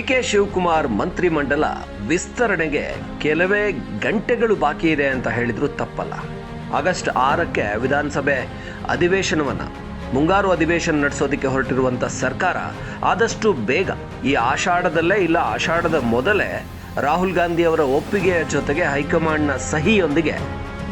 K Shivakumar ಮಂತ್ರಿಮಂಡಲ ವಿಸ್ತರಣೆಗೆ ಕೆಲವೇ ಗಂಟೆಗಳು ಬಾಕಿ ಇದೆ ಅಂತ ಹೇಳಿದ್ರು ತಪ್ಪಲ್ಲ. ಆಗಸ್ಟ್ 6ಕ್ಕೆ ವಿಧಾನಸಭೆ ಅಧಿವೇಶನವನ್ನು ಮುಂಗಾರು ಅಧಿವೇಶನ ನಡೆಸೋದಕ್ಕೆ ಹೊರಟಿರುವಂಥ ಸರ್ಕಾರ ಆದಷ್ಟು ಬೇಗ ಈ ಆಷಾಢದಲ್ಲೇ ಇಲ್ಲ ಆಷಾಢದ ಮೊದಲೇ ರಾಹುಲ್ ಗಾಂಧಿ ಅವರ ಒಪ್ಪಿಗೆಯ ಜೊತೆಗೆ ಹೈಕಮಾಂಡ್ನ ಸಹಿಯೊಂದಿಗೆ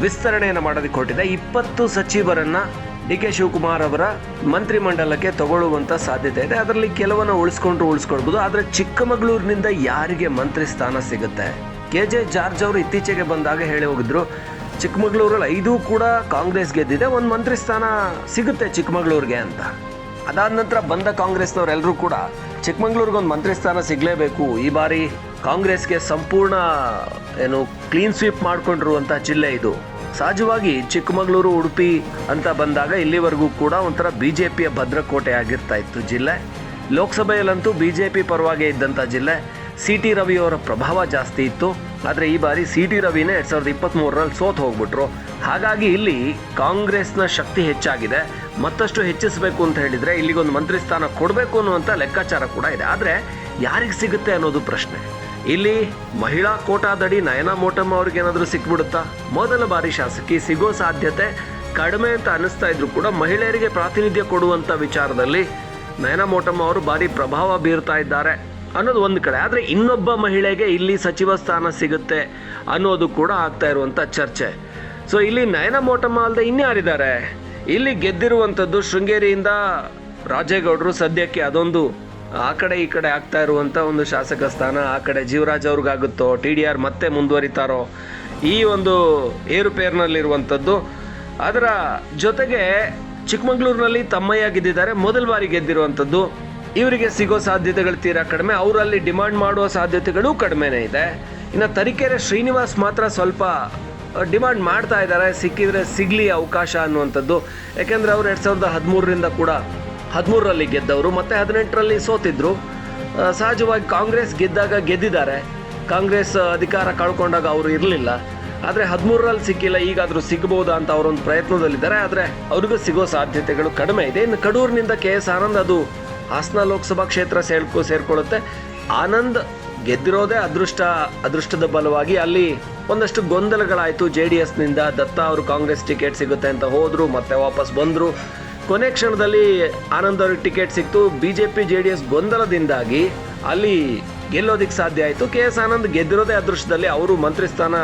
ವಿಸ್ತರಣೆಯನ್ನು ಮಾಡೋದಕ್ಕೆ ಹೊರಟಿದೆ. 20 ಸಚಿವರನ್ನು ಡಿ ಕೆ ಶಿವಕುಮಾರ್ ಅವರ ಮಂತ್ರಿಮಂಡಲಕ್ಕೆ ತಗೊಳ್ಳುವಂಥ ಸಾಧ್ಯತೆ ಇದೆ. ಅದರಲ್ಲಿ ಕೆಲವನ್ನ ಉಳಿಸ್ಕೊಳ್ಬೋದು. ಆದರೆ ಚಿಕ್ಕಮಗಳೂರಿನಿಂದ ಯಾರಿಗೆ ಮಂತ್ರಿ ಸ್ಥಾನ ಸಿಗುತ್ತೆ? KJ ಜಾರ್ಜ್ ಅವರು ಇತ್ತೀಚೆಗೆ ಬಂದಾಗ ಹೇಳಿ ಹೋಗಿದ್ರು, ಚಿಕ್ಕಮಗಳೂರಲ್ಲಿ 5 ಕೂಡ ಕಾಂಗ್ರೆಸ್ ಗೆದ್ದಿದೆ, ಒಂದು ಮಂತ್ರಿ ಸ್ಥಾನ ಸಿಗುತ್ತೆ ಚಿಕ್ಕಮಗಳೂರಿಗೆ ಅಂತ. ಅದಾದ ನಂತರ ಬಂದ ಕಾಂಗ್ರೆಸ್ನವರೆಲ್ಲರೂ ಕೂಡ ಚಿಕ್ಕಮಗಳೂರಿಗೆ ಒಂದು ಮಂತ್ರಿ ಸ್ಥಾನ ಸಿಗಲೇಬೇಕು, ಈ ಬಾರಿ ಕಾಂಗ್ರೆಸ್ಗೆ ಸಂಪೂರ್ಣ ಕ್ಲೀನ್ ಸ್ವೀಪ್ ಮಾಡಿಕೊಂಡಿರುವಂಥ ಜಿಲ್ಲೆ ಇದು. ಸಹಜವಾಗಿ ಚಿಕ್ಕಮಗಳೂರು, ಉಡುಪಿ ಅಂತ ಬಂದಾಗ ಇಲ್ಲಿವರೆಗೂ ಕೂಡ ಒಂಥರ BJPಯ ಭದ್ರಕೋಟೆ ಆಗಿರ್ತಾ ಇತ್ತು ಜಿಲ್ಲೆ. ಲೋಕಸಭೆಯಲ್ಲಂತೂ BJP ಪರವಾಗಿ ಇದ್ದಂಥ ಜಿಲ್ಲೆ. CT ರವಿ ಅವರ ಪ್ರಭಾವ ಜಾಸ್ತಿ ಇತ್ತು. ಆದರೆ ಈ ಬಾರಿ CT ರವಿನೇ 2023ರಲ್ಲಿ ಸೋತು ಹೋಗ್ಬಿಟ್ರು. ಹಾಗಾಗಿ ಇಲ್ಲಿ ಕಾಂಗ್ರೆಸ್ನ ಶಕ್ತಿ ಹೆಚ್ಚಾಗಿದೆ. ಮತ್ತಷ್ಟು ಹೆಚ್ಚಿಸಬೇಕು ಅಂತ ಹೇಳಿದರೆ ಇಲ್ಲಿಗೊಂದು ಮಂತ್ರಿ ಸ್ಥಾನ ಕೊಡಬೇಕು ಅನ್ನುವಂಥ ಲೆಕ್ಕಾಚಾರ ಕೂಡ ಇದೆ. ಆದರೆ ಯಾರಿಗೆ ಸಿಗುತ್ತೆ ಅನ್ನೋದು ಪ್ರಶ್ನೆ. ಇಲ್ಲಿ ಮಹಿಳಾ ಕೋಟಾದಡಿ ನಯನಾ ಮೋಟಮ್ಮ ಅವ್ರಿಗೇನಾದರೂ ಸಿಕ್ಬಿಡುತ್ತಾ? ಮೊದಲ ಬಾರಿ ಶಾಸಕಿ, ಸಿಗೋ ಸಾಧ್ಯತೆ ಕಡಿಮೆ ಅಂತ ಅನ್ನಿಸ್ತಾ ಇದ್ರು ಕೂಡ ಮಹಿಳೆಯರಿಗೆ ಪ್ರಾತಿನಿಧ್ಯ ಕೊಡುವಂಥ ವಿಚಾರದಲ್ಲಿ ನಯನಾ ಮೋಟಮ್ಮ ಅವರು ಭಾರಿ ಪ್ರಭಾವ ಬೀರ್ತಾ ಇದ್ದಾರೆ ಅನ್ನೋದು ಒಂದು ಕಡೆ. ಆದರೆ ಇನ್ನೊಬ್ಬ ಮಹಿಳೆಗೆ ಇಲ್ಲಿ ಸಚಿವ ಸ್ಥಾನ ಸಿಗುತ್ತೆ ಅನ್ನೋದು ಕೂಡ ಆಗ್ತಾ ಇರುವಂಥ ಚರ್ಚೆ. ಸೊ ಇಲ್ಲಿ ನಯನಾ ಮೋಟಮ್ಮ ಅಲ್ಲದೆ ಇನ್ಯಾರಿದ್ದಾರೆ? ಇಲ್ಲಿ ಗೆದ್ದಿರುವಂಥದ್ದು ಶೃಂಗೇರಿಯಿಂದ ರಾಜೇಗೌಡರು. ಸದ್ಯಕ್ಕೆ ಅದೊಂದು ಆ ಕಡೆ ಈ ಕಡೆ ಆಗ್ತಾ ಇರುವಂಥ ಒಂದು ಶಾಸಕ ಸ್ಥಾನ. ಆ ಕಡೆ ಜೀವರಾಜ್ ಅವ್ರಿಗಾಗುತ್ತೋ, TDR ಮತ್ತೆ ಮುಂದುವರಿತಾರೋ, ಈ ಒಂದು ಏರುಪೇರಿನಲ್ಲಿರುವಂಥದ್ದು. ಅದರ ಜೊತೆಗೆ ಚಿಕ್ಕಮಗಳೂರಿನಲ್ಲಿ ತಮ್ಮಯ್ಯ ಗೆದ್ದಿದ್ದಾರೆ, ಮೊದಲ ಬಾರಿ ಗೆದ್ದಿರುವಂಥದ್ದು. ಇವರಿಗೆ ಸಿಗೋ ಸಾಧ್ಯತೆಗಳು ತೀರಾ ಕಡಿಮೆ. ಅವರಲ್ಲಿ ಡಿಮಾಂಡ್ ಮಾಡುವ ಸಾಧ್ಯತೆಗಳು ಕಡಿಮೆನೇ ಇದೆ. ಇನ್ನು ತರೀಕೆರೆ ಶ್ರೀನಿವಾಸ್ ಮಾತ್ರ ಸ್ವಲ್ಪ ಡಿಮಾಂಡ್ ಮಾಡ್ತಾ ಇದ್ದಾರೆ, ಸಿಕ್ಕಿದ್ರೆ ಸಿಗಲಿ ಅವಕಾಶ ಅನ್ನುವಂಥದ್ದು. ಯಾಕೆಂದರೆ ಅವರು 2013ರಿಂದ ಕೂಡ 13ರಲ್ಲಿ ಗೆದ್ದವರು, ಮತ್ತು 18ರಲ್ಲಿ ಸೋತಿದ್ರು. ಸಹಜವಾಗಿ ಕಾಂಗ್ರೆಸ್ ಗೆದ್ದಿದ್ದಾರೆ. ಕಾಂಗ್ರೆಸ್ ಅಧಿಕಾರ ಕಳ್ಕೊಂಡಾಗ ಅವರು ಇರಲಿಲ್ಲ. ಆದರೆ 13ರಲ್ಲಿ ಸಿಕ್ಕಿಲ್ಲ, ಈಗಾದರೂ ಸಿಗಬಹುದಾ ಅಂತ ಅವರೊಂದು ಪ್ರಯತ್ನದಲ್ಲಿದ್ದಾರೆ. ಆದರೆ ಅವ್ರಿಗೂ ಸಿಗೋ ಸಾಧ್ಯತೆಗಳು ಕಡಿಮೆ ಇದೆ. ಇನ್ನು ಕಡೂರಿನಿಂದ KS ಆನಂದ್, ಅದು ಹಾಸನ ಲೋಕಸಭಾ ಕ್ಷೇತ್ರ ಸೇರ್ಕೊಳ್ಳುತ್ತೆ. ಆನಂದ್ ಗೆದ್ದಿರೋದೇ ಅದೃಷ್ಟದ ಬಲವಾಗಿ. ಅಲ್ಲಿ ಒಂದಷ್ಟು ಗೊಂದಲಗಳಾಯಿತು. JDSನಿಂದ ದತ್ತಾ ಅವರು ಕಾಂಗ್ರೆಸ್ ಟಿಕೆಟ್ ಸಿಗುತ್ತೆ ಅಂತ ಹೋದರು, ಮತ್ತೆ ವಾಪಸ್ ಬಂದರು. ಕೊನೆ ಕ್ಷಣದಲ್ಲಿ ಆನಂದ್ ಅವ್ರಿಗೆ ಟಿಕೆಟ್ ಸಿಕ್ತು. BJP JDS ಗೊಂದಲದಿಂದಾಗಿ ಅಲ್ಲಿ ಗೆಲ್ಲೋದಿಕ್ಕೆ ಸಾಧ್ಯ ಆಯಿತು. KS ಆನಂದ್ ಗೆದ್ದಿರೋದೇ ಅದೃಷ್ಟದಲ್ಲಿ, ಅವರು ಮಂತ್ರಿ ಸ್ಥಾನ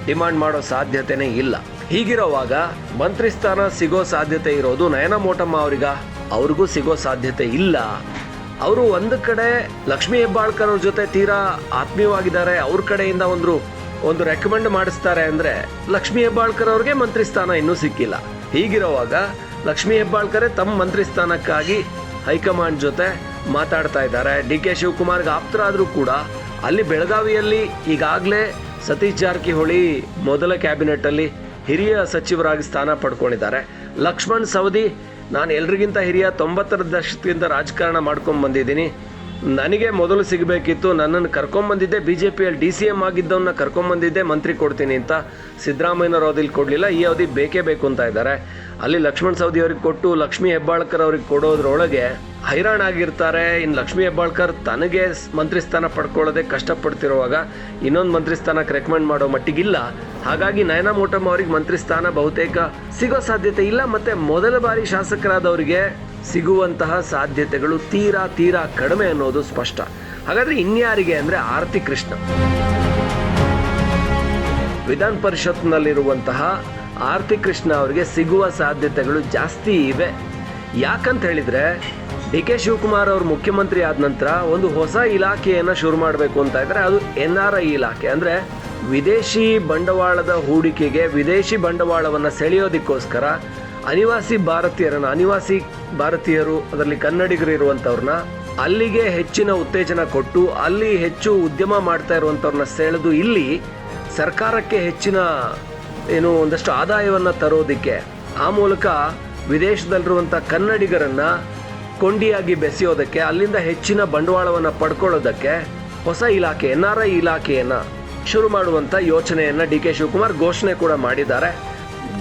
ಡಿಮಾಂಡ್ ಮಾಡೋ ಸಾಧ್ಯತೆನೇ ಇಲ್ಲ. ಹೀಗಿರೋವಾಗ ಮಂತ್ರಿ ಸ್ಥಾನ ಸಿಗೋ ಸಾಧ್ಯತೆ ಇರೋದು ನಯನಾ ಮೋಟಮ್ಮ ಅವ್ರಿಗೂ ಸಿಗೋ ಸಾಧ್ಯತೆ ಇಲ್ಲ. ಅವರು ಒಂದು ಕಡೆ ಲಕ್ಷ್ಮೀ ಹೆಬ್ಬಾಳ್ಕರ್ ಅವ್ರ ಜೊತೆ ತೀರಾ ಆತ್ಮೀಯವಾಗಿದ್ದಾರೆ. ಅವ್ರ ಕಡೆಯಿಂದ ಒಂದು ರೆಕಮೆಂಡ್ ಮಾಡಿಸ್ತಾರೆ ಅಂದರೆ ಲಕ್ಷ್ಮೀ ಹೆಬ್ಬಾಳ್ಕರ್ ಅವ್ರಿಗೆ ಮಂತ್ರಿ ಸ್ಥಾನ ಇನ್ನೂ ಸಿಕ್ಕಿಲ್ಲ. ಹೀಗಿರೋವಾಗ ಲಕ್ಷ್ಮೀ ಹೆಬ್ಬಾಳ್ಕರೇ ತಮ್ಮ ಮಂತ್ರಿ ಸ್ಥಾನಕ್ಕಾಗಿ ಹೈಕಮಾಂಡ್ ಜೊತೆ ಮಾತಾಡ್ತಾ ಇದ್ದಾರೆ. DK ಶಿವಕುಮಾರ್ಗೆ ಆಪ್ತರಾದರೂ ಕೂಡ ಅಲ್ಲಿ ಬೆಳಗಾವಿಯಲ್ಲಿ ಈಗಾಗಲೇ ಸತೀಶ್ ಜಾರಕಿಹೊಳಿ ಮೊದಲ ಕ್ಯಾಬಿನೆಟ್ಟಲ್ಲಿ ಹಿರಿಯ ಸಚಿವರಾಗಿ ಸ್ಥಾನ ಪಡ್ಕೊಂಡಿದ್ದಾರೆ. ಲಕ್ಷ್ಮಣ್ ಸವದಿ, ನಾನು ಎಲ್ರಿಗಿಂತ ಹಿರಿಯ, 90ರ ದಶಕದಿಂದ ರಾಜಕಾರಣ ಮಾಡ್ಕೊಂಡು ಬಂದಿದ್ದೀನಿ, ನನಗೆ ಮೊದಲು ಸಿಗಬೇಕಿತ್ತು, ನನ್ನನ್ನು ಕರ್ಕೊಂಬಂದಿದ್ದೆ, BJPಯಲ್ಲಿ DCM ಆಗಿದ್ದವನ್ನ ಕರ್ಕೊಂಬಂದಿದ್ದೆ, ಮಂತ್ರಿ ಕೊಡ್ತೀನಿ ಅಂತ. ಸಿದ್ದರಾಮಯ್ಯನವ್ರು ಅವಧಿಲಿ ಕೊಡಲಿಲ್ಲ, ಈ ಅವಧಿ ಬೇಕೇ ಬೇಕು ಅಂತ ಇದ್ದಾರೆ. ಅಲ್ಲಿ ಲಕ್ಷ್ಮಣ್ ಸವದಿ ಅವ್ರಿಗೆ ಕೊಟ್ಟು ಲಕ್ಷ್ಮೀ ಹೆಬ್ಬಾಳ್ಕರ್ ಅವ್ರಿಗೆ ಕೊಡೋದ್ರೊಳಗೆ ಹೈರಾಣಾಗಿರ್ತಾರೆ. ಇನ್ನು ಲಕ್ಷ್ಮೀ ಹೆಬ್ಬಾಳ್ಕರ್ ತನಗೆ ಮಂತ್ರಿ ಸ್ಥಾನ ಪಡ್ಕೊಳ್ಳೋದೇ ಕಷ್ಟಪಡ್ತಿರುವಾಗ ಇನ್ನೊಂದು ಮಂತ್ರಿ ಸ್ಥಾನಕ್ಕೆ ರೆಕಮೆಂಡ್ ಮಾಡೋ ಮಟ್ಟಿಗಿಲ್ಲ. ಹಾಗಾಗಿ ನಯನಾ ಮೋಟಮ್ಮ ಅವ್ರಿಗೆ ಮಂತ್ರಿ ಸ್ಥಾನ ಬಹುತೇಕ ಸಿಗೋ ಸಾಧ್ಯತೆ ಇಲ್ಲ. ಮತ್ತು ಮೊದಲ ಬಾರಿ ಶಾಸಕರಾದವರಿಗೆ ಸಿಗುವಂತಹ ಸಾಧ್ಯತೆಗಳು ತೀರಾ ಕಡಿಮೆ ಅನ್ನೋದು ಸ್ಪಷ್ಟ. ಹಾಗಾದರೆ ಇನ್ಯಾರಿಗೆ ಅಂದರೆ ಆರತಿ ಕೃಷ್ಣ, ವಿಧಾನ ಪರಿಷತ್ನಲ್ಲಿರುವಂತಹ ಆರತಿ ಕೃಷ್ಣ ಅವರಿಗೆ ಸಿಗುವ ಸಾಧ್ಯತೆಗಳು ಜಾಸ್ತಿ ಇವೆ. ಯಾಕಂತ ಹೇಳಿದರೆ DK ಶಿವಕುಮಾರ್ ಅವರು ಮುಖ್ಯಮಂತ್ರಿ ಆದ ನಂತರ ಒಂದು ಹೊಸ ಇಲಾಖೆಯನ್ನು ಶುರು ಮಾಡಬೇಕು ಅಂತ ಇದ್ದಾರೆ. ಅದು NRI ಇಲಾಖೆ. ಅಂದರೆ ವಿದೇಶಿ ಬಂಡವಾಳದ ಹೂಡಿಕೆಗೆ, ವಿದೇಶಿ ಬಂಡವಾಳವನ್ನು ಸೆಳೆಯೋದಕ್ಕೋಸ್ಕರ ಅನಿವಾಸಿ ಭಾರತೀಯರು, ಅದರಲ್ಲಿ ಕನ್ನಡಿಗರು ಇರುವಂಥವ್ರನ್ನ ಅಲ್ಲಿಗೆ ಹೆಚ್ಚಿನ ಉತ್ತೇಜನ ಕೊಟ್ಟು ಅಲ್ಲಿ ಹೆಚ್ಚು ಉದ್ಯಮ ಮಾಡ್ತಾ ಇರುವಂಥವ್ರನ್ನ ಸೆಳೆದು ಇಲ್ಲಿ ಸರ್ಕಾರಕ್ಕೆ ಹೆಚ್ಚಿನ ಒಂದಷ್ಟು ಆದಾಯವನ್ನು ತರೋದಕ್ಕೆ, ಆ ಮೂಲಕ ವಿದೇಶದಲ್ಲಿರುವಂಥ ಕನ್ನಡಿಗರನ್ನು ಕೊಂಡಿಯಾಗಿ ಬೆಸೆಯೋದಕ್ಕೆ, ಅಲ್ಲಿಂದ ಹೆಚ್ಚಿನ ಬಂಡವಾಳವನ್ನು ಪಡ್ಕೊಳ್ಳೋದಕ್ಕೆ ಹೊಸ ಇಲಾಖೆ NRI ಇಲಾಖೆಯನ್ನು ಶುರು ಮಾಡುವಂಥ ಯೋಚನೆಯನ್ನು DK ಶಿವಕುಮಾರ್ ಘೋಷಣೆ ಕೂಡ ಮಾಡಿದ್ದಾರೆ.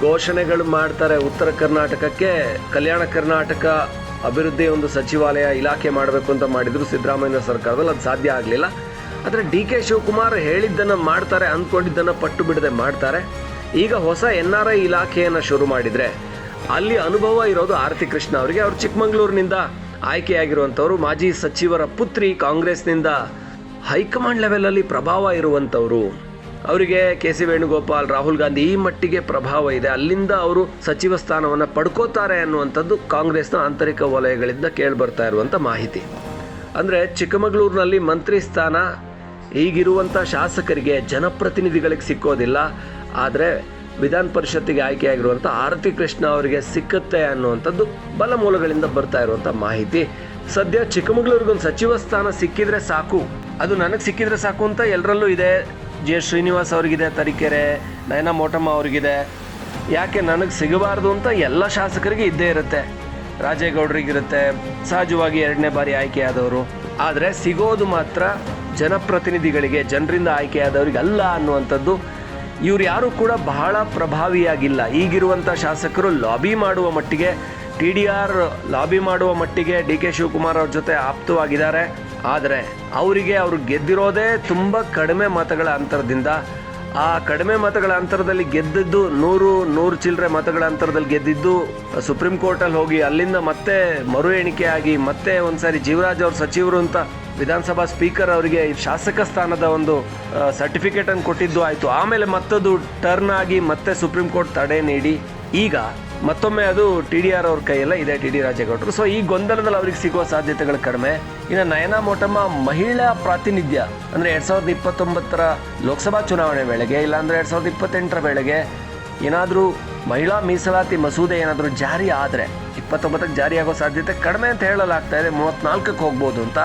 ಘೋಷಣೆಗಳು ಮಾಡ್ತಾರೆ. ಉತ್ತರ ಕರ್ನಾಟಕಕ್ಕೆ, ಕಲ್ಯಾಣ ಕರ್ನಾಟಕ ಅಭಿವೃದ್ಧಿ ಒಂದು ಸಚಿವಾಲಯ ಇಲಾಖೆ ಮಾಡಬೇಕು ಅಂತ ಮಾಡಿದ್ರು ಸಿದ್ದರಾಮಯ್ಯ ಸರ್ಕಾರದಲ್ಲಿ, ಅದು ಸಾಧ್ಯ ಆಗಲಿಲ್ಲ. ಆದರೆ ಡಿ ಕೆ ಶಿವಕುಮಾರ್ ಹೇಳಿದ್ದನ್ನು ಮಾಡ್ತಾರೆ, ಅಂದ್ಕೊಂಡಿದ್ದನ್ನು ಪಟ್ಟು ಬಿಡದೆ ಮಾಡ್ತಾರೆ. ಈಗ ಹೊಸ NRI ಇಲಾಖೆಯನ್ನು ಶುರು ಮಾಡಿದರೆ ಅಲ್ಲಿ ಅನುಭವ ಇರೋದು ಆರತಿ ಕೃಷ್ಣ ಅವರಿಗೆ. ಅವರು ಚಿಕ್ಕಮಗಳೂರಿನಿಂದ ಆಯ್ಕೆಯಾಗಿರುವಂಥವ್ರು, ಮಾಜಿ ಸಚಿವರ ಪುತ್ರಿ, ಕಾಂಗ್ರೆಸ್ನಿಂದ ಹೈಕಮಾಂಡ್ ಲೆವೆಲಲ್ಲಿ ಪ್ರಭಾವ ಇರುವಂಥವ್ರು. ಅವರಿಗೆ ಕೆ ಸಿ ವೇಣುಗೋಪಾಲ್, ರಾಹುಲ್ ಗಾಂಧಿ ಈ ಮಟ್ಟಿಗೆ ಪ್ರಭಾವ ಇದೆ. ಅಲ್ಲಿಂದ ಅವರು ಸಚಿವ ಸ್ಥಾನವನ್ನು ಪಡ್ಕೋತಾರೆ ಅನ್ನುವಂಥದ್ದು ಕಾಂಗ್ರೆಸ್ನ ಆಂತರಿಕ ವಲಯಗಳಿಂದ ಕೇಳಿಬರ್ತಾ ಇರುವಂಥ ಮಾಹಿತಿ. ಅಂದರೆ ಚಿಕ್ಕಮಗಳೂರಿನಲ್ಲಿ ಮಂತ್ರಿ ಸ್ಥಾನ ಈಗಿರುವಂಥ ಶಾಸಕರಿಗೆ, ಜನಪ್ರತಿನಿಧಿಗಳಿಗೆ ಸಿಕ್ಕೋದಿಲ್ಲ. ಆದರೆ ವಿಧಾನ ಪರಿಷತ್ತಿಗೆ ಆಯ್ಕೆಯಾಗಿರುವಂಥ ಆರತಿ ಕೃಷ್ಣ ಅವರಿಗೆ ಸಿಕ್ಕುತ್ತೆ ಅನ್ನುವಂಥದ್ದು ಬಲ ಮೂಲಗಳಿಂದ ಬರ್ತಾ ಇರುವಂಥ ಮಾಹಿತಿ. ಸದ್ಯ ಚಿಕ್ಕಮಗಳೂರಿಗೊಂದು ಸಚಿವ ಸ್ಥಾನ ಸಿಕ್ಕಿದ್ರೆ ಸಾಕು, ಅದು ನನಗೆ ಸಿಕ್ಕಿದ್ರೆ ಸಾಕು ಅಂತ ಎಲ್ಲರಲ್ಲೂ ಇದೆ. ಜೆ ಶ್ರೀನಿವಾಸ್ ಅವ್ರಿಗಿದೆ, ತರೀಕೆರೆ ನಯನಾ ಮೋಟಮ್ಮ ಅವ್ರಿಗಿದೆ. ಯಾಕೆ ನನಗೆ ಸಿಗಬಾರ್ದು ಅಂತ ಎಲ್ಲ ಶಾಸಕರಿಗೆ ಇದ್ದೇ ಇರುತ್ತೆ, ರಾಜೇಗೌಡರಿಗಿರುತ್ತೆ, ಸಹಜವಾಗಿ 2ನೇ ಬಾರಿ ಆಯ್ಕೆಯಾದವರು. ಆದರೆ ಸಿಗೋದು ಮಾತ್ರ ಜನಪ್ರತಿನಿಧಿಗಳಿಗೆ, ಜನರಿಂದ ಆಯ್ಕೆಯಾದವ್ರಿಗೆ ಅಲ್ಲ ಅನ್ನುವಂಥದ್ದು. ಇವ್ರು ಯಾರೂ ಕೂಡ ಬಹಳ ಪ್ರಭಾವಿಯಾಗಿಲ್ಲ. ಈಗಿರುವಂಥ ಶಾಸಕರು ಲಾಬಿ ಮಾಡುವ ಮಟ್ಟಿಗೆ, TDR ಲಾಬಿ ಮಾಡುವ ಮಟ್ಟಿಗೆ ಡಿ ಕೆ ಶಿವಕುಮಾರ್ ಅವ್ರ ಜೊತೆ ಆಪ್ತವಾಗಿದ್ದಾರೆ. ಆದರೆ ಅವರಿಗೆ ಅವರು ಗೆದ್ದಿರೋದೇ ತುಂಬ ಕಡಿಮೆ ಮತಗಳ ಅಂತರದಿಂದ. ಆ ಕಡಿಮೆ ಮತಗಳ ಅಂತರದಲ್ಲಿ ಗೆದ್ದಿದ್ದು 100 ಚಿಲ್ಲರೆ ಮತಗಳ ಅಂತರದಲ್ಲಿ ಗೆದ್ದಿದ್ದು ಸುಪ್ರೀಂ ಕೋರ್ಟಲ್ಲಿ ಹೋಗಿ ಅಲ್ಲಿಂದ ಮತ್ತೆ ಮರು ಎಣಿಕೆ ಆಗಿ ಮತ್ತೆ ಒಂದ್ಸಾರಿ ಜೀವರಾಜ್ ಅವ್ರ ಸಚಿವರು ಅಂತ ವಿಧಾನಸಭಾ ಸ್ಪೀಕರ್ ಅವರಿಗೆ ಶಾಸಕ ಸ್ಥಾನದ ಒಂದು ಸರ್ಟಿಫಿಕೇಟನ್ನು ಕೊಟ್ಟಿದ್ದು ಆಯಿತು. ಆಮೇಲೆ ಮತ್ತದು ಟರ್ನ್ ಆಗಿ ಮತ್ತೆ ಸುಪ್ರೀಂ ಕೋರ್ಟ್ ತಡೆ ನೀಡಿ ಈಗ ಮತ್ತೊಮ್ಮೆ ಅದು TDR ಅವ್ರ ಕೈಯಲ್ಲ ಇದೆ, TD ರಾಜೇಗೌಡರು. ಸೊ ಈ ಗೊಂದಲದಲ್ಲಿ ಅವ್ರಿಗೆ ಸಿಗುವ ಸಾಧ್ಯತೆಗಳು ಕಡಿಮೆ. ಇನ್ನು ನಯನಾ ಮೋಟಮ್ಮ ಮಹಿಳಾ ಪ್ರಾತಿನಿಧ್ಯ ಅಂದರೆ 2029 ಲೋಕಸಭಾ ಚುನಾವಣೆ ವೇಳೆಗೆ, ಇಲ್ಲಾಂದರೆ 2028 ವೇಳೆಗೆ ಏನಾದರೂ ಮಹಿಳಾ ಮೀಸಲಾತಿ ಮಸೂದೆ ಏನಾದರೂ ಜಾರಿ ಆದರೆ 29ಕ್ಕೆ ಜಾರಿಯಾಗೋ ಸಾಧ್ಯತೆ ಕಡಿಮೆ ಅಂತ ಹೇಳಲಾಗ್ತಾ ಇದೆ. 34ಕ್ಕೆ ಹೋಗ್ಬೋದು ಅಂತ.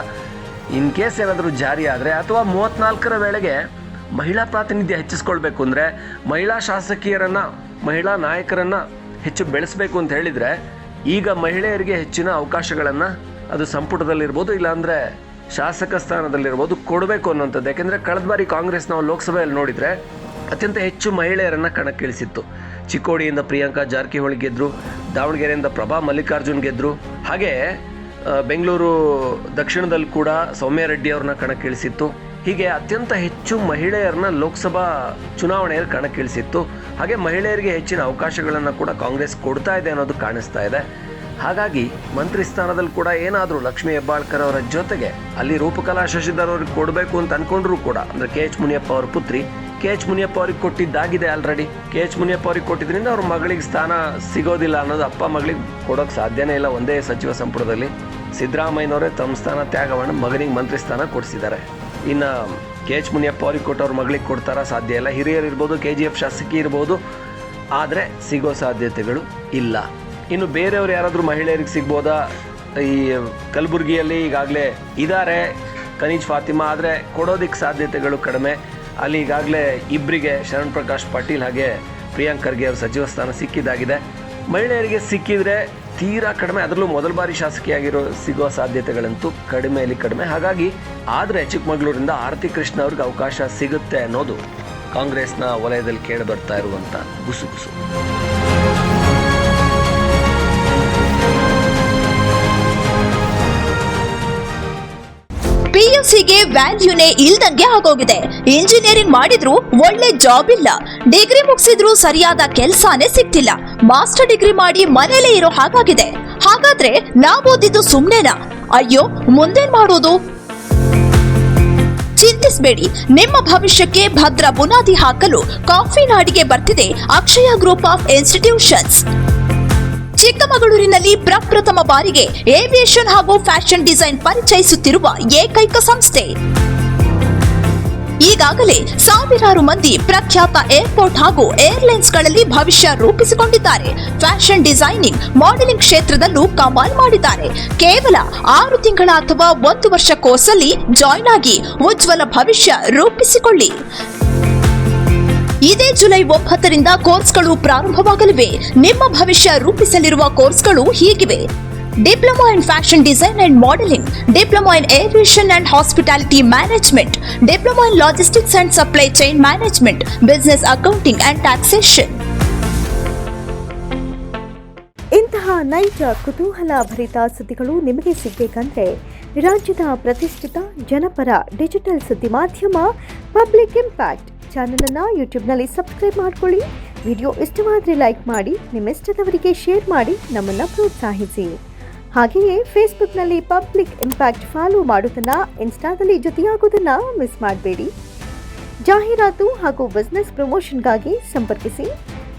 ಇನ್ ಕೇಸ್ ಏನಾದರೂ ಜಾರಿ ಆದರೆ, ಅಥವಾ 34ರ ವೇಳೆಗೆ ಮಹಿಳಾ ಪ್ರಾತಿನಿಧ್ಯ ಹೆಚ್ಚಿಸ್ಕೊಳ್ಬೇಕು ಅಂದರೆ, ಮಹಿಳಾ ಶಾಸಕಿಯರನ್ನು, ಮಹಿಳಾ ನಾಯಕರನ್ನು ಹೆಚ್ಚು ಬೆಳೆಸಬೇಕು ಅಂತ ಹೇಳಿದರೆ, ಈಗ ಮಹಿಳೆಯರಿಗೆ ಹೆಚ್ಚಿನ ಅವಕಾಶಗಳನ್ನು ಅದು ಸಂಪುಟದಲ್ಲಿರ್ಬೋದು, ಇಲ್ಲಾಂದರೆ ಶಾಸಕ ಸ್ಥಾನದಲ್ಲಿರ್ಬೋದು ಕೊಡಬೇಕು ಅನ್ನೋಂಥದ್ದು. ಯಾಕೆಂದರೆ ಕಳೆದ ಬಾರಿ ಕಾಂಗ್ರೆಸ್ ನಾವು ಲೋಕಸಭೆಯಲ್ಲಿ ನೋಡಿದರೆ ಅತ್ಯಂತ ಹೆಚ್ಚು ಮಹಿಳೆಯರನ್ನು ಕಣಕ್ಕಿಳಿಸಿತ್ತು. ಚಿಕ್ಕೋಡಿಯಿಂದ ಪ್ರಿಯಾಂಕಾ ಜಾರಕಿಹೊಳಿ ಗೆದ್ದರು, ದಾವಣಗೆರೆಯಿಂದ ಪ್ರಭಾ ಮಲ್ಲಿಕಾರ್ಜುನ್ ಗೆದ್ದರು, ಹಾಗೆ ಬೆಂಗಳೂರು ದಕ್ಷಿಣದಲ್ಲಿ ಕೂಡ ಸೌಮ್ಯ ರೆಡ್ಡಿ ಅವ್ರನ್ನ ಕಣಕ್ಕಿಳಿಸಿತ್ತು. ಹೀಗೆ ಅತ್ಯಂತ ಹೆಚ್ಚು ಮಹಿಳೆಯರನ್ನ ಲೋಕಸಭಾ ಚುನಾವಣೆಯಲ್ಲಿ ಕಣಕ್ಕಿಳಿಸಿತ್ತು. ಹಾಗೆ ಮಹಿಳೆಯರಿಗೆ ಹೆಚ್ಚಿನ ಅವಕಾಶಗಳನ್ನು ಕೂಡ ಕಾಂಗ್ರೆಸ್ ಕೊಡ್ತಾ ಇದೆ ಅನ್ನೋದು ಕಾಣಿಸ್ತಾ ಇದೆ. ಹಾಗಾಗಿ ಮಂತ್ರಿ ಸ್ಥಾನದಲ್ಲಿ ಕೂಡ ಏನಾದರೂ ಲಕ್ಷ್ಮೀ ಹೆಬ್ಬಾಳ್ಕರ್ ಅವರ ಜೊತೆಗೆ ಅಲ್ಲಿ ರೂಪಕಲಾ ಶಶಿಧರ್ ಅವ್ರಿಗೆ ಕೊಡಬೇಕು ಅಂತ ಅಂದ್ಕೊಂಡ್ರು ಕೂಡ, ಅಂದರೆ KH ಮುನಿಯಪ್ಪ ಅವ್ರ ಪುತ್ರಿ KH ಮುನಿಯಪ್ಪ ಅವ್ರಿಗೆ ಕೊಟ್ಟಿದ್ದಾಗಿದೆ ಆಲ್ರೆಡಿ. KH ಮುನಿಯಪ್ಪ ಅವ್ರಿಗೆ ಕೊಟ್ಟಿದ್ರಿಂದ ಅವ್ರ ಮಗಳಿಗೆ ಸ್ಥಾನ ಸಿಗೋದಿಲ್ಲ ಅನ್ನೋದು, ಅಪ್ಪ ಮಗಳಿಗೆ ಕೊಡೋಕ್ಕೆ ಸಾಧ್ಯನೇ ಇಲ್ಲ ಒಂದೇ ಸಚಿವ ಸಂಪುಟದಲ್ಲಿ. ಸಿದ್ದರಾಮಯ್ಯನವರೇ ತಮ್ಮ ಸ್ಥಾನ ತ್ಯಾಗವನ್ನು ಮಗನಿಗೆ ಮಂತ್ರಿ ಸ್ಥಾನ ಕೊಡಿಸಿದ್ದಾರೆ. ಇನ್ನು KH ಮುನಿಯಪ್ಪ ಅವ್ರಿಗೆ ಕೊಟ್ಟು ಅವ್ರ ಮಗಳಿಗೆ ಕೊಡ್ತಾರ, ಸಾಧ್ಯ ಇಲ್ಲ. ಹಿರಿಯರು ಇರ್ಬೋದು, KGF ಶಾಸಕಿ ಇರ್ಬೋದು, ಆದರೆ ಸಿಗೋ ಸಾಧ್ಯತೆಗಳು ಇಲ್ಲ. ಇನ್ನು ಬೇರೆಯವರು ಯಾರಾದರೂ ಮಹಿಳೆಯರಿಗೆ ಸಿಗ್ಬೋದಾ? ಈ ಕಲಬುರಗಿಯಲ್ಲಿ ಈಗಾಗಲೇ ಇದ್ದಾರೆ ಕನೀಜ್ ಫಾತಿಮಾ, ಆದರೆ ಕೊಡೋದಕ್ಕೆ ಸಾಧ್ಯತೆಗಳು ಕಡಿಮೆ. ಅಲ್ಲಿ ಈಗಾಗಲೇ ಇಬ್ಬರಿಗೆ, ಶರಣ್ ಪ್ರಕಾಶ್ ಪಾಟೀಲ್ ಹಾಗೆ ಪ್ರಿಯಾಂಕ್ ಖರ್ಗೆ ಅವ್ರ ಸಚಿವ ಸ್ಥಾನ ಸಿಕ್ಕಿದ್ದಾಗಿದೆ. ಮಹಿಳೆಯರಿಗೆ ಸಿಕ್ಕಿದರೆ ತೀರಾ ಕಡಿಮೆ, ಅದರಲ್ಲೂ ಮೊದಲ ಬಾರಿ ಶಾಸಕಿಯಾಗಿರೋ ಸಿಗುವ ಸಾಧ್ಯತೆಗಳಂತೂ ಕಡಿಮೆಯಲ್ಲಿ ಕಡಿಮೆ. ಹಾಗಾಗಿ ಆದರೆ ಚಿಕ್ಕಮಗಳೂರಿಂದ ಆರತಿ ಕೃಷ್ಣ ಅವ್ರಿಗೆ ಅವಕಾಶ ಸಿಗುತ್ತೆ ಅನ್ನೋದು ಕಾಂಗ್ರೆಸ್ನ ವಲಯದಲ್ಲಿ ಕೇಳಿ ಬರ್ತಾ ಇರುವಂಥ ಗುಸುಗುಸು. PUCಗೆ ವ್ಯಾಲ್ಯೂನೇ ಇಲ್ದಂಗೆ ಆಗೋಗಿದೆ. ಇಂಜಿನಿಯರಿಂಗ್ ಮಾಡಿದ್ರು ಒಳ್ಳೆ ಜಾಬ್ ಇಲ್ಲ, ಡಿಗ್ರಿ ಮುಗಿಸಿದ್ರು ಸರಿಯಾದ ಕೆಲಸನೇ ಸಿಗ್ತಿಲ್ಲ, ಮಾಸ್ಟರ್ ಡಿಗ್ರಿ ಮಾಡಿ ಮನೇಲೇ ಇರೋ ಹಾಗಾಗಿದೆ. ಹಾಗಾದ್ರೆ ನಾವು ಓದಿದ್ದು ಸುಮ್ನೆನಾ? ಅಯ್ಯೋ, ಮುಂದೇನ್ ಮಾಡೋದು? ಚಿಂತಿಸಬೇಡಿ, ನಿಮ್ಮ ಭವಿಷ್ಯಕ್ಕೆ ಭದ್ರ ಬುನಾದಿ ಹಾಕಲು ಕಾಫಿ ನಾಡಿಗೆ ಬರ್ತಿದೆ ಅಕ್ಷಯ ಗ್ರೂಪ್ ಆಫ್ ಇನ್ಸ್ಟಿಟ್ಯೂಷನ್ಸ್. ಚಿಕ್ಕಮಗಳೂರಿನಲ್ಲಿ ಪ್ರಪ್ರಥಮ ಬಾರಿಗೆ ಏವಿಯೇಷನ್ ಹಾಗೂ ಫ್ಯಾಷನ್ ಡಿಸೈನ್ ಪರಿಚಯಿಸುತ್ತಿರುವ ಏಕೈಕ ಸಂಸ್ಥೆ. ಈಗಾಗಲೇ ಸಾವಿರಾರು ಮಂದಿ ಪ್ರಖ್ಯಾತ ಏರ್ಪೋರ್ಟ್ ಹಾಗೂ ಏರ್ಲೈನ್ಸ್ಗಳಲ್ಲಿ ಭವಿಷ್ಯ ರೂಪಿಸಿಕೊಂಡಿದ್ದಾರೆ. ಫ್ಯಾಷನ್ ಡಿಸೈನಿಂಗ್, ಮಾಡೆಲಿಂಗ್ ಕ್ಷೇತ್ರದಲ್ಲೂ ಕಮಾಲ್ ಮಾಡಿದ್ದಾರೆ. ಕೇವಲ 6 ತಿಂಗಳ ಅಥವಾ 1 ವರ್ಷ ಕೋರ್ಸ್ ಅಲ್ಲಿ ಜಾಯ್ನ್ ಆಗಿ ಉಜ್ವಲ ಭವಿಷ್ಯ ರೂಪಿಸಿಕೊಳ್ಳಿ. ಇದೇ ಜುಲೈ 9ರಿಂದ ಕೋರ್ಸ್ಗಳು ಪ್ರಾರಂಭವಾಗಲಿವೆ. ನಿಮ್ಮ ಭವಿಷ್ಯ ರೂಪಿಸಲಿರುವ ಕೋರ್ಸ್ಗಳು ಹೀಗಿವೆ: diploma in fashion design and modelling, diploma in aviation and hospitality management, diploma in logistics and supply chain management, business accounting and taxation. ಇಂತಹ ಇಂತಹ ನೈಜ ಕುತೂಹಲ ಭರಿತ ಸುದ್ದಿಗಳು ನಿಮಗೆ ಸಿಗಬೇಕಂದ್ರೆ ರಾಜ್ಯದ ಪ್ರತಿಷ್ಠಿತ ಜನಪರ ಡಿಜಿಟಲ್ ಸುದ್ದಿ ಮಾಧ್ಯಮ ಪಬ್ಲಿಕ್ ಇಂಪ್ಯಾಕ್ಟ್ ಚಾನಲನ್ನು ಯೂಟ್ಯೂಬ್ನಲ್ಲಿ ಸಬ್ಸ್ಕ್ರೈಬ್ ಮಾಡ್ಕೊಳ್ಳಿ. ವಿಡಿಯೋ ಇಷ್ಟವಾದರೆ ಲೈಕ್ ಮಾಡಿ, ನಿಮ್ಮಿಷ್ಟದವರಿಗೆ ಶೇರ್ ಮಾಡಿ ನಮ್ಮನ್ನು ಪ್ರೋತ್ಸಾಹಿಸಿ. ಹಾಗೆಯೇ ಫೇಸ್ಬುಕ್ನಲ್ಲಿ ಪಬ್ಲಿಕ್ ಇಂಪ್ಯಾಕ್ಟ್ ಫಾಲೋ ಮಾಡೋದನ್ನು, ಇನ್ಸ್ಟಾದಲ್ಲಿ ಜೊತೆಯಾಗೋದನ್ನು ಮಿಸ್ ಮಾಡಬೇಡಿ. ಜಾಹೀರಾತು ಹಾಗೂ ಬಿಸ್ನೆಸ್ ಪ್ರಮೋಷನ್ಗಾಗಿ ಸಂಪರ್ಕಿಸಿ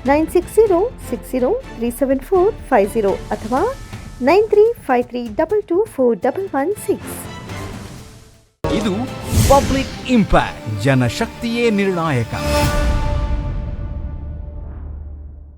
9606037450 ಅಥವಾ 9353224116. ಇದು ಪಬ್ಲಿಕ್ ಇಂಪ್ಯಾಕ್ಟ್, ಜನಶಕ್ತಿಯೇ ನಿರ್ಣಾಯಕ.